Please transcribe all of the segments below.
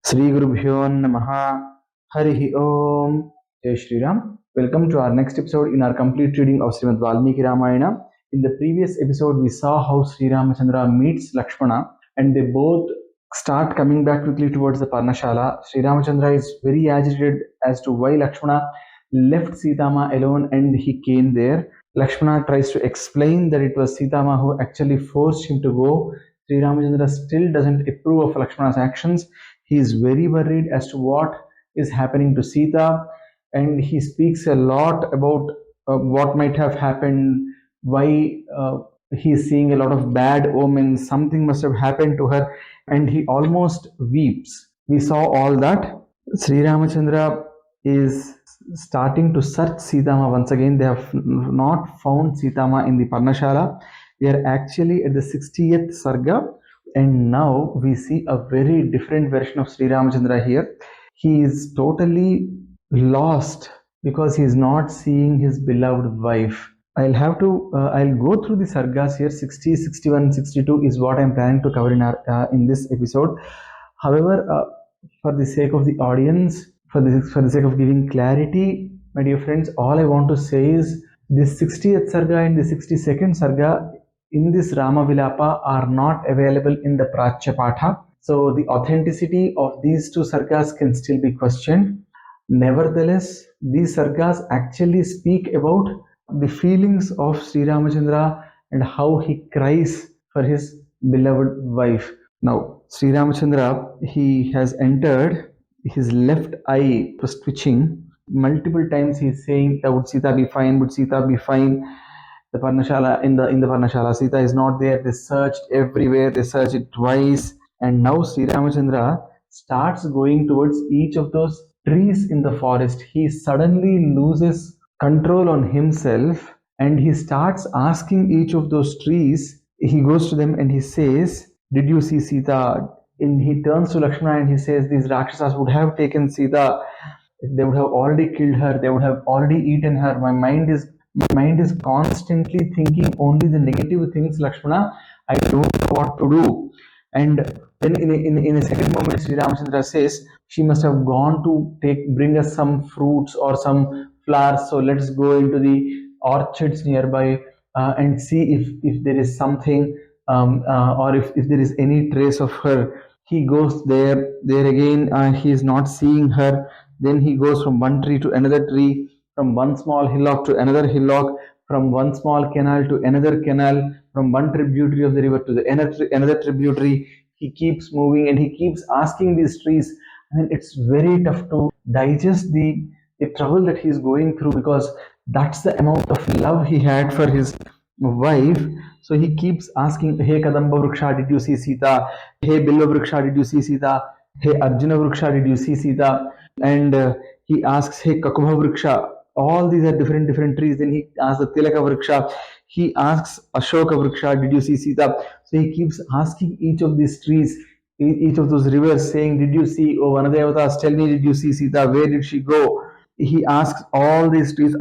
Sri Gurubhyo Namaha Harihi Om Jai Shri Ram. Welcome to our next episode in our complete reading of Srimad Valmiki Ramayana. In the previous episode, we saw how Sri Ramachandra meets Lakshmana and they both start coming back quickly towards the Parnashala. Sri Ramachandra is very agitated as to why Lakshmana left Sitamaa alone and he came there. Lakshmana tries to explain that it was Sitamaa who actually forced him to go. Sri Ramachandra still doesn't approve of Lakshmana's actions. He is very worried as to what is happening to Sita, and he speaks a lot about what might have happened, why he is seeing a lot of bad omens, something must have happened to her, and he almost weeps. We saw all that. Sri Ramachandra is starting to search Sitamaa once again. They have not found Sitamaa in the Parnashala. We are actually at the 60th Sarga, and now we see a very different version of Sri Ramachandra here. He is totally lost because he is not seeing his beloved wife. I'll go through the sargas here. 60, 61, 62 is what I'm planning to cover in this episode. However, for the sake of the audience, for the sake of giving clarity, my dear friends, all I want to say is this 60th sarga and the 62nd sarga in this Rama Vilapa are not available in the Prachya Patha. So the authenticity of these two sargas can still be questioned. Nevertheless, these sargas actually speak about the feelings of Sri Ramachandra and how he cries for his beloved wife. Now, Sri Ramachandra, he has entered, his left eye was twitching. Multiple times he is saying, would Sita be fine? Would Sita be fine? The Parnashala, in the Parnashala, Sita is not there. They searched everywhere. They searched it twice. And now Sri Ramachandra starts going towards each of those trees in the forest. He suddenly loses control on himself and he starts asking each of those trees. He goes to them and he says, did you see Sita? And he turns to Lakshmana and he says, these Rakshasas would have taken Sita. They would have already killed her. They would have already eaten her. My mind is constantly thinking only the negative things, Lakshmana. I don't know what to do. And then in a second moment, Sri Ramachandra says, she must have gone to bring us some fruits or some flowers. So let's go into the orchards nearby and see if there is something or if there is any trace of her. He goes there again. He is not seeing her. Then he goes from one tree to another tree, from one small hillock to another hillock, from one small canal to another canal, from one tributary of the river to the another tributary. He keeps moving and he keeps asking these trees. And it's very tough to digest the trouble that he's going through because that's the amount of love he had for his wife. So he keeps asking, hey Kadamba Vriksha, did you see Sita? Hey Bilva Vriksha, did you see Sita? Hey Arjuna Vriksha, did you see Sita? And he asks, hey Kakubha Vriksha. All these are different trees. Then he asks the Tilaka Vriksha. He asks Ashoka Vriksha, did you see Sita? So he keeps asking each of these trees, each of those rivers, saying, did you see, oh Vanadevatas, tell me, did you see Sita? Where did she go? He asks all these trees.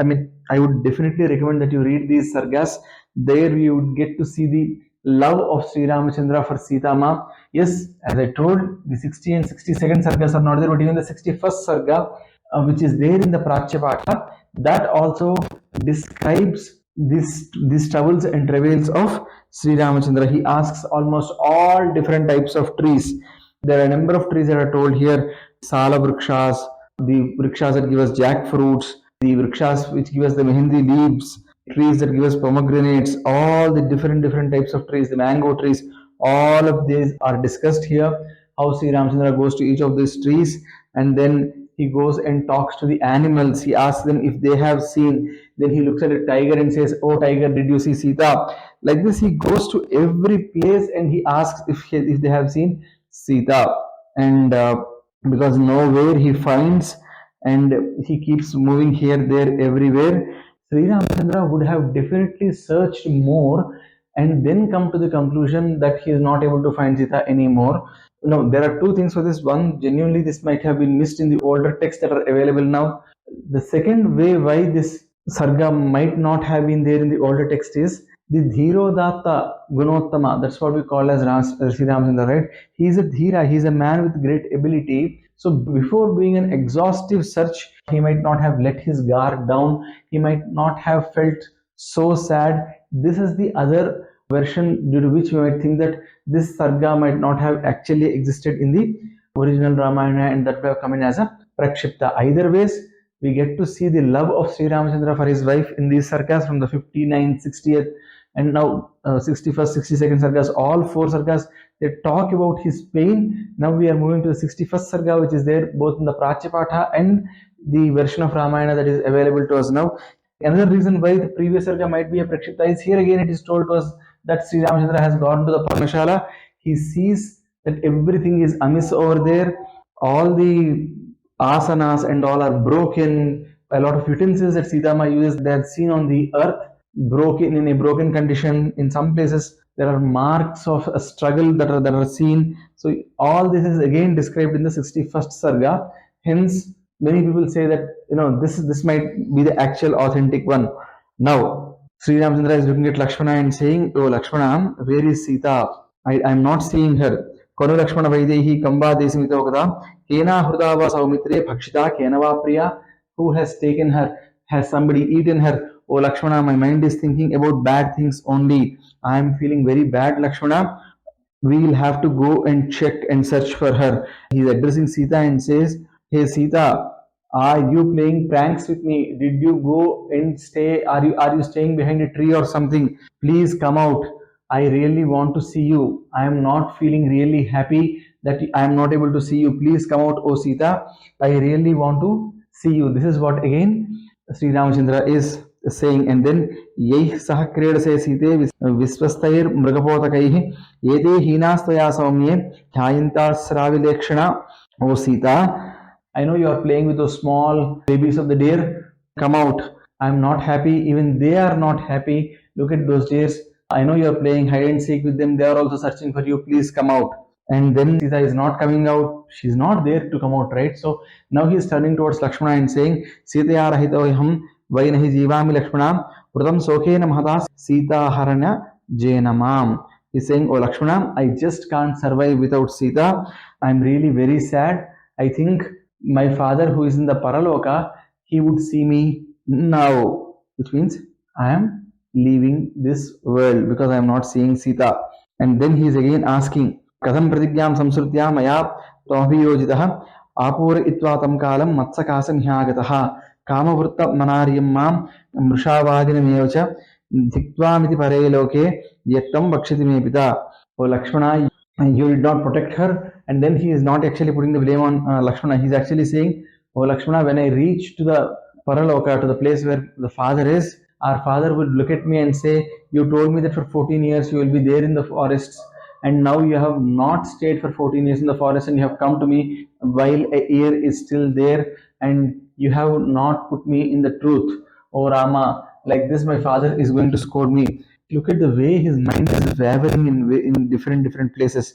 I would definitely recommend that you read these sargas. There you would get to see the love of Sri Ramachandra for Sitamaa. Yes, as I told, the 60 and 62nd sargas are not there, but even the 61st sarga, which is there in the Prachya that also describes these troubles and travails of Sri Ramachandra. He asks almost all different types of trees. There are a number of trees that are told here. Sala Vrikshas, the Vrikshas that give us jackfruits, the Vrikshas which give us the Mehendi leaves, trees that give us pomegranates, all the different types of trees, the mango trees, all of these are discussed here. How Sri Ramachandra goes to each of these trees and then he goes and talks to the animals. He asks them if they have seen. Then he looks at a tiger and says, oh tiger, did you see Sita? Like this, he goes to every place and he asks if they have seen Sita. And because nowhere he finds, and he keeps moving here, there, everywhere, Sri Ramachandra would have definitely searched more and then come to the conclusion that he is not able to find Sita anymore. No, there are two things for this. One, genuinely this might have been missed in the older texts that are available now. The second way why this sarga might not have been there in the older text is the Dhirodatta Gunottama, that's what we call as Sri Ramachandra, right? He's a Dhira, he's a man with great ability. So before doing an exhaustive search, he might not have let his guard down, he might not have felt so sad. This is the other version due to which we might think that this sarga might not have actually existed in the original Ramayana and that would have come in as a Prakshipta. Either ways, we get to see the love of Sri Ramachandra for his wife in these sargas from the 59th, 60th, and now 61st, 62nd sargas, all four sargas, they talk about his pain. Now we are moving to the 61st sarga, which is there both in the Prachapatha and the version of Ramayana that is available to us now. Another reason why the previous sarga might be a Prakshipta is here again it is told to us that Sri Ramachandra has gone to the Parnashala. He sees that everything is amiss over there. All the asanas and all are broken. A lot of utensils that Sitamaa uses, they are seen on the earth, broken in a broken condition. In some places, there are marks of a struggle that are seen. So all this is again described in the 61st sarga. Hence, many people say that this might be the actual authentic one. Now, Sri Ramachandra is looking at Lakshmana and saying, "Oh Lakshmana, where is Sita? I am not seeing her." Konu Lakshmana Vaidehi Kamba Desimita Kena Hrudava Saumitre Bhakshita Kenava Priya. Who has taken her? Has somebody eaten her? Oh Lakshmana, my mind is thinking about bad things only. I am feeling very bad, Lakshmana. We will have to go and check and search for her. He is addressing Sita and says, "Hey Sita, are you playing pranks with me? Did you go and stay? Are you staying behind a tree or something? Please come out. I really want to see you. I am not feeling really happy that I am not able to see you. Please come out, oh Sita. I really want to see you." This is what again Sri Ramachandra is saying. And then Yeh Sahakred se Site Visvastair Mragapotakaihi Yede Hinastaya Saumye Hyayanta Sravilekshana. Oh Sita, I know you are playing with those small babies of the deer. Come out. I am not happy. Even they are not happy. Look at those deers. I know you are playing hide and seek with them. They are also searching for you. Please come out. And then Sita is not coming out. She's not there to come out, right? So now he is turning towards Lakshmana and saying, Sitaya rahitoham vainahi jivami Lakshmana pratam sokhena mahata Sita haranya jenamam. He's saying, oh Lakshmana, I just can't survive without Sita. I'm really very sad. I think my father who is in the Paraloka, he would see me now, which means I am leaving this world because I am not seeing Sita. And then he is again asking, Katham pratigyam samsrutya maya tvabhiyojitah apur itva tam kalam matsakasam hyagataha kamavritta manaryam mam mrishavadinamevacha dhiktva pare loke yattam vakshiti me pita. O Lakshmana, you did not protect her. And then he is not actually putting the blame on Lakshmana. He's actually saying, oh Lakshmana, when I reach to the Paraloka, to the place where the father is, our father would look at me and say, you told me that for 14 years you will be there in the forests, and now you have not stayed for 14 years in the forest, and you have come to me while a year is still there, and you have not put me in the truth. Oh Rama, like this my father is going to scold me. Look at the way his mind is wavering in different places.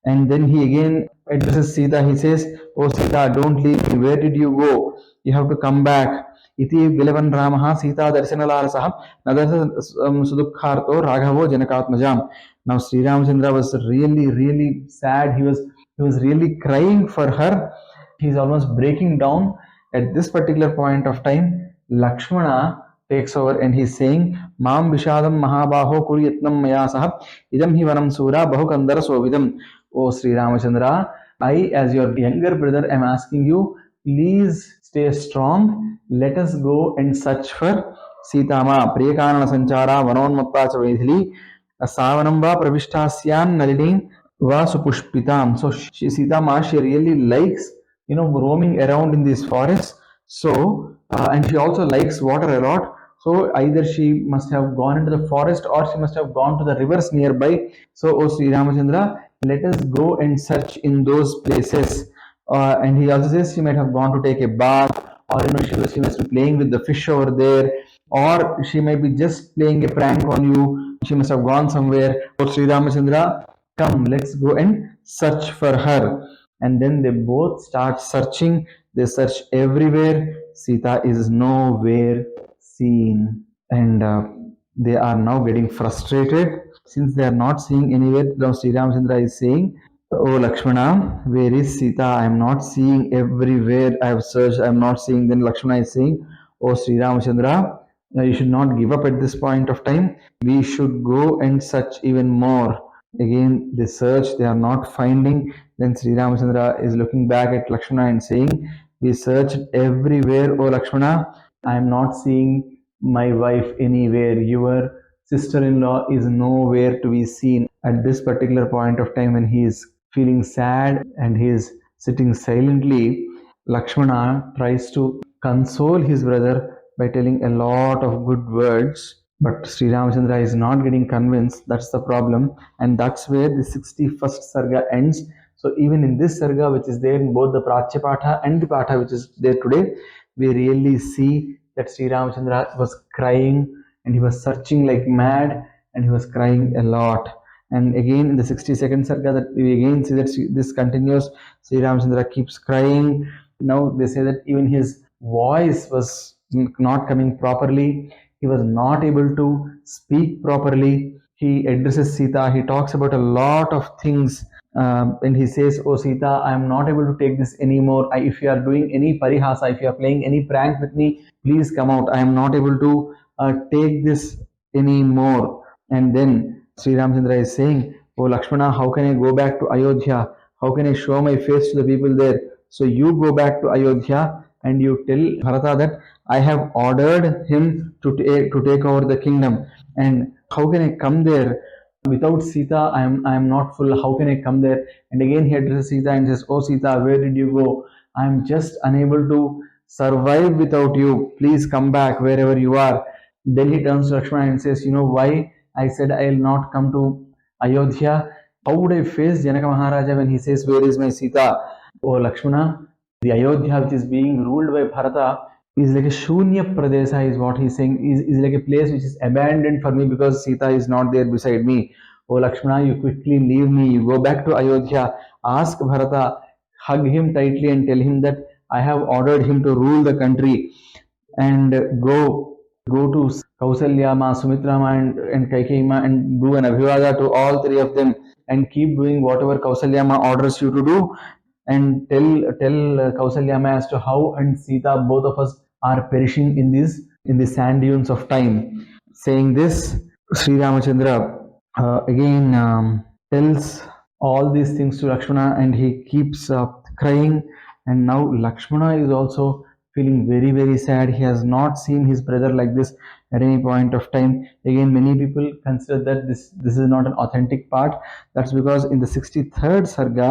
And then he again addresses Sita. He says, oh Sita, don't leave me. Where did you go? You have to come back. Iti Bilavan Ramaha Sita Darsanalarasah Nadasa Sudukharto Raghavo Janakatmajam. Now Sri Ramachandra was really sad. He was really crying for her. He's almost breaking down. At this particular point of time, Lakshmana takes over and he's saying, Mam Vishadam Mahabaho Kuriyatnam Mayasah Idam Hi Vanam Sura Bahukandara Sovidam. O Sri Ramachandra, I, as your younger brother, am asking you, please stay strong. Let us go and search for Sitamaa. Priyakanana Sanchara Vanonmatta Chavedhili Savanamba Pravishtasyan Nalini Va Supushpitam. So Sitamaa, she really likes, roaming around in these forests. So, and she also likes water a lot. So either she must have gone into the forest or she must have gone to the rivers nearby. So, O Sri Ramachandra, let us go and search in those places. And he also says she might have gone to take a bath, or she must be playing with the fish over there, or she might be just playing a prank on you. She must have gone somewhere. O Sri Ramachandra, come, let's go and search for her. And then they both start searching. They search everywhere. Sita is nowhere seen. And they are now getting frustrated since they are not seeing anywhere. Now Sri Ramachandra is saying, "Oh Lakshmana, where is Sita? I am not seeing everywhere. I have searched. I am not seeing." Then Lakshmana is saying, "Oh Sri Ramachandra, you should not give up at this point of time. We should go and search even more." Again, they search, they are not finding. Then Sri Ramachandra is looking back at Lakshmana and saying, "We searched everywhere, O Lakshmana. I am not seeing my wife anywhere. Your sister-in-law is nowhere to be seen." At this particular point of time, when he is feeling sad and he is sitting silently, Lakshmana tries to console his brother by telling a lot of good words. But Sri Ramachandra is not getting convinced. That's the problem. And that's where the 61st Sarga ends. So even in this Sarga, which is there in both the Prachya Patha and the Patha which is there today, we really see that Sri Ramachandra was crying and he was searching like mad and he was crying a lot. And again in the 62nd Sarga, that we again see that this continues. Sri Ramachandra keeps crying. Now they say that even his voice was not coming properly. He was not able to speak properly. He addresses Sita. He talks about a lot of things. And he says, "Oh Sita, I am not able to take this anymore. If you are doing any parihasa, if you are playing any prank with me, please come out. I am not able to take this anymore." And then Sri Ramchandra is saying, "Oh Lakshmana, how can I go back to Ayodhya? How can I show my face to the people there? So you go back to Ayodhya and you tell Bharata that I have ordered him to take over the kingdom. And how can I come there without Sita? I am not full. How can I come there?" And again he addresses Sita and says, "Oh Sita, where did you go? I am just unable to survive without you. Please come back wherever you are." Then he turns to Lakshmana and says, "You know why I said I will not come to Ayodhya? How would I face Janaka Maharaja when he says, 'Where is my Sita?' Oh Lakshmana, the Ayodhya which is being ruled by Bharata is like a Shunya Pradesha, is what he's saying, is like a place which is abandoned for me because Sita is not there beside me. Oh Lakshmana, you quickly leave me, you go back to Ayodhya, ask Bharata, hug him tightly and tell him that I have ordered him to rule the country, and go to Kausalyama, Sumitrama and Kaikema and do an Abhivada to all three of them and keep doing whatever Kausalyama orders you to do, and tell Kausalyama as to how and Sita, both of us, are perishing in the sand dunes of time." Saying this, Sri Ramachandra again tells all these things to Lakshmana, and he keeps crying. And now Lakshmana is also feeling very very sad. He has not seen his brother like this at any point of time. Again, many people consider that this is not an authentic part. That's because in the 63rd Sarga,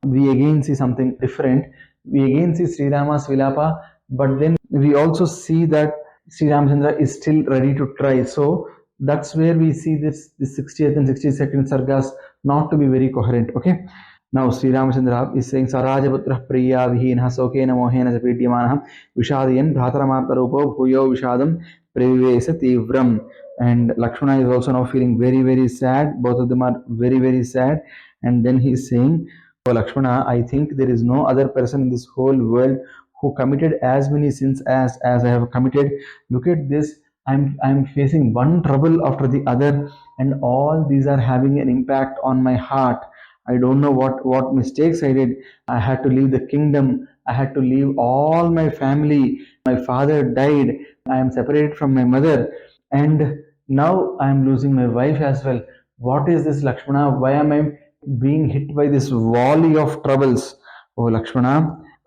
we again see something different. We again see Sri Rama's Vilapa, but then we also see that Sri Ramchandra is still ready to try. So that's where we see this 60th and 62nd Sargas not to be very coherent. Okay. Now Sri Ramachandra is saying, "Sarajaputra priya vihinah sokena mohena japidyamanah vishadiyan bhrataramarta rupo bhuyo vishadam previvesa tivram." And Lakshmana is also now feeling very very sad. Both of them are very very sad. And then he is saying, "Oh Lakshmana, I think there is no other person in this whole world who committed as many sins as I have committed. Look at this. I'm facing one trouble after the other, and all these are having an impact on my heart. I don't know what mistakes I did. I had to leave the kingdom. I had to leave all my family. My father died. I am separated from my mother, and now I am losing my wife as well. What is this, Lakshmana? Why am I being hit by this volley of troubles? Oh Lakshmana,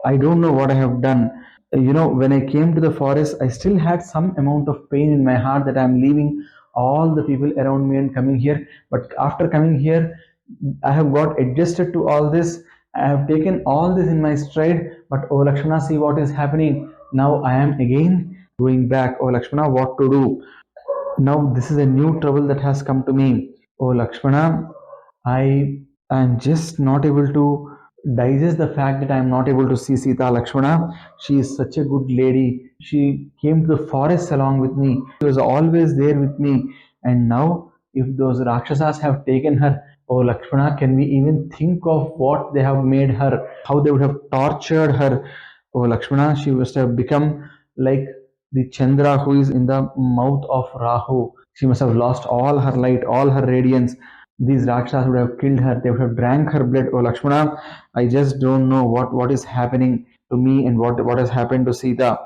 I don't know what I have done. When I came to the forest, I still had some amount of pain in my heart that I'm leaving all the people around me and coming here. But after coming here, I have got adjusted to all this. I have taken all this in my stride. But oh Lakshmana, see what is happening. Now I am again going back. Oh Lakshmana, what to do? Now this is a new trouble that has come to me. Oh Lakshmana, I am just not able to digest the fact that I am not able to see Sita. Lakshmana, she is such a good lady. She came to the forest along with me. She was always there with me. And now, if those Rakshasas have taken her, oh Lakshmana, can we even think of what they have made her? How they would have tortured her? Oh Lakshmana, she must have become like the Chandra who is in the mouth of Rahu, she must have lost all her light, all her radiance. These Rakshas would have killed her, they would have drank her blood. Oh Lakshmana, I just don't know what is happening to me and what has happened to Sita.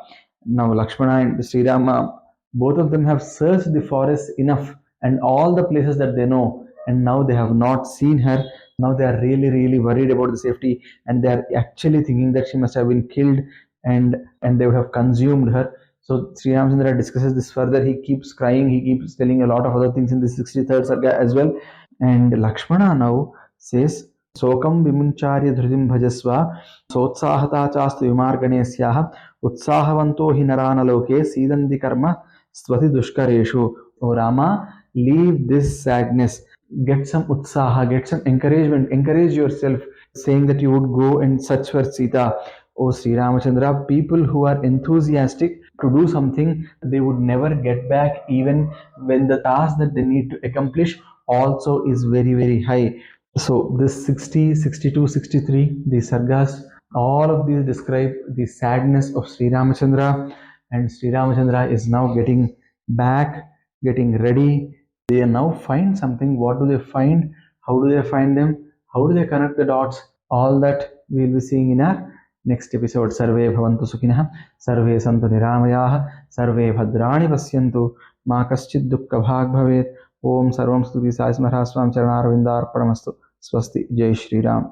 Now Lakshmana and SriRama, both of them have searched the forest enough and all the places that they know, and now they have not seen her. Now they are really worried about the safety, and they are actually thinking that she must have been killed, and they would have consumed her. So Sri Ramachandra discusses this further. He keeps crying, he keeps telling a lot of other things in the 63rd Sarga as well. And Lakshmana now says, Sokam vimuncharya dhrutim bhajasva sotsahata chastu vimarganesyaha utsahavanto hi naranaloke sidandi karma swati dushkareshu. O Rama, leave this sadness, get some utsaha, get some encouragement, encourage yourself, saying that you would go and search for Sita. O Sri Ramachandra, people who are enthusiastic to do something, they would never get back even when the task that they need to accomplish also is very high. So this 60, 62, 63, the sargas, all of these describe the sadness of Sri Ramachandra, and Sri Ramachandra is now getting back, getting ready. They now find something. What do they find? How do they find them? How do they connect the dots? All that we'll be seeing in our next episode. Sarve bhavantu sukhinah, sarve santu niramayah, sarve bhadrani pasyantu, ma kaschid dukkha bhag bhavet. ओम सर्वं स्तुति साई स्मरण स्वामी चरणारविंदार्पणमस्तु। स्वस्ति। जय श्री राम।